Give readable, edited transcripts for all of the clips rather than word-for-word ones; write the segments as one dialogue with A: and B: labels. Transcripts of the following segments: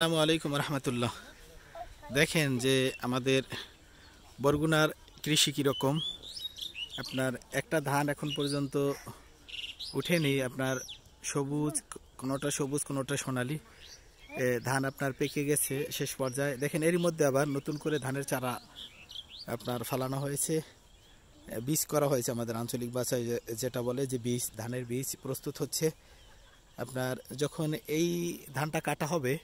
A: আসসালামু আলাইকুম রহমতুল্লাহ। দেখেন যে আমাদের বরগুনার কৃষি কীরকম। আপনার একটা ধান এখন পর্যন্ত উঠেনি, আপনার সবুজ, কোনোটা সবুজ কোনোটা সোনালি ধান আপনার পেকে গেছে শেষ পর্যায়ে। দেখেন এরই মধ্যে আবার নতুন করে ধানের চারা আপনার ফালানো হয়েছে, বীজ করা হয়েছে। আমাদের আঞ্চলিক ভাষায় যেটা বলে যে বীজ, ধানের বীজ প্রস্তুত হচ্ছে। আপনার যখন এই ধানটা কাটা হবে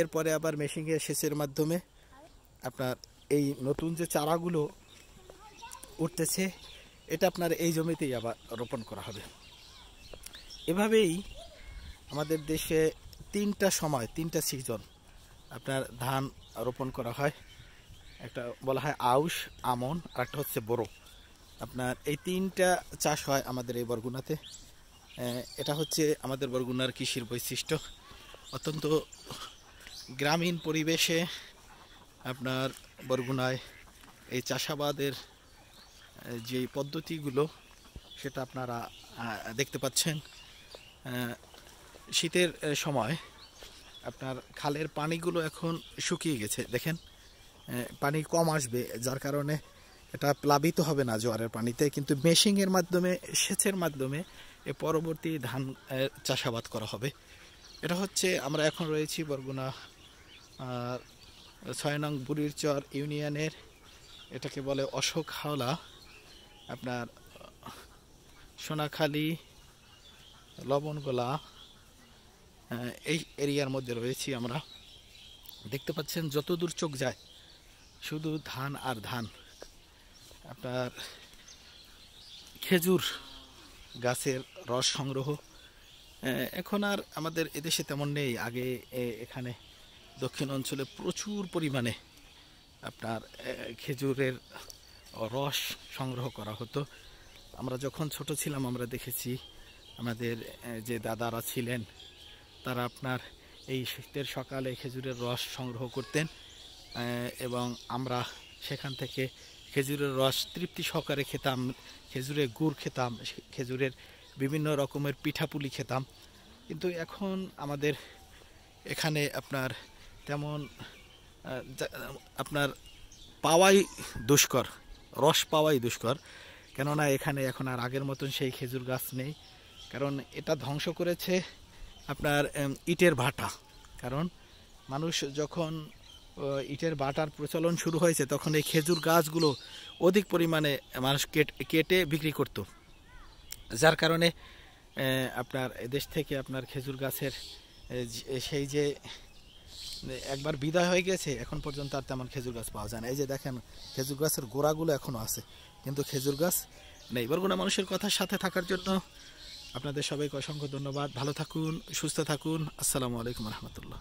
A: এরপরে আবার মেশিনে সেচের মাধ্যমে আপনার এই নতুন যে চারাগুলো উঠতেছে এটা আপনার এই জমিতেই আবার রোপণ করা হবে। এভাবেই আমাদের দেশে তিনটা সময়, তিনটা সিজন আপনার ধান রোপণ করা হয়। একটা বলা হয় আউশ, আমন, আর একটা হচ্ছে বোরো। আপনার এই তিনটা চাষ হয় আমাদের এই বরগুনাতে। এটা হচ্ছে আমাদের বরগুনার কৃষির বৈশিষ্ট্য। অত্যন্ত গ্রামীণ পরিবেশে আপনার বরগুনায় এই চাষাবাদের যে পদ্ধতিগুলো সেটা আপনারা দেখতে পাচ্ছেন। শীতের সময় আপনার খালের পানিগুলো এখন শুকিয়ে গেছে, দেখেন পানি কম আসবে, যার কারণে এটা প্লাবিত হবে না জোয়ারের পানিতে, কিন্তু মেশিনের মাধ্যমে, সেচের মাধ্যমে এ পরবর্তী ধান চাষাবাদ করা হবে। এটা হচ্ছে, আমরা এখন রয়েছি বরগুনা ৬ নং বুড়িরচর ইউনিয়নের, এটাকে বলে অশোক হাওলা, আপনার সোনাখালী, লবণগোলা, এই এরিয়ার মধ্যে রয়েছি আমরা। দেখতে পাচ্ছেন যত দূর চোখ যায় শুধু ধান আর ধান। আপনার খেজুর গাছের রস সংগ্রহ এখন আর আমাদের এদেশে তেমন নেই। আগে এখানে দক্ষিণ অঞ্চলে প্রচুর পরিমাণে আপনার খেজুরের রস সংগ্রহ করা হতো। আমরা যখন ছোট ছিলাম আমরা দেখেছি আমাদের যে দাদারা ছিলেন তারা আপনার এই শীতের সকালে খেজুরের রস সংগ্রহ করতেন এবং আমরা সেখান থেকে খেজুরের রস তৃপ্তি সহকারে খেতাম, খেজুরের গুড় খেতাম, খেজুরের বিভিন্ন রকমের পিঠাপুলি খেতাম। কিন্তু এখন আমাদের এখানে আপনার তেমন আপনার পাওয়াই দুষ্কর, রস পাওয়াই দুষ্কর। কেননা এখানে এখন আর আগের মতন সেই খেজুর গাছ নেই, কারণ এটা ধ্বংস করেছে আপনার ইটের ভাটা। কারণ মানুষ যখন ইটের ভাটার প্রচলন শুরু হয়েছে তখন এই খেজুর গাছগুলো অধিক পরিমাণে মানুষ কেটে বিক্রি করত, যার কারণে আপনার দেশ থেকে আপনার খেজুর গাছের সেই যে একবার বিদায় হয়ে গেছে, এখন পর্যন্ত আর তেমন খেজুর গাছ পাওয়া যায় না। এই যে দেখেন খেজুর গাছের গোড়াগুলো এখনো আছে, কিন্তু খেজুর গাছ নেই। বরগুনা মানুষের কথার সাথে থাকার জন্য আপনাদের সবাইকে অসংখ্য ধন্যবাদ। ভালো থাকুন, সুস্থ থাকুন। আসসালামু আলাইকুম রহমতুল্লাহ।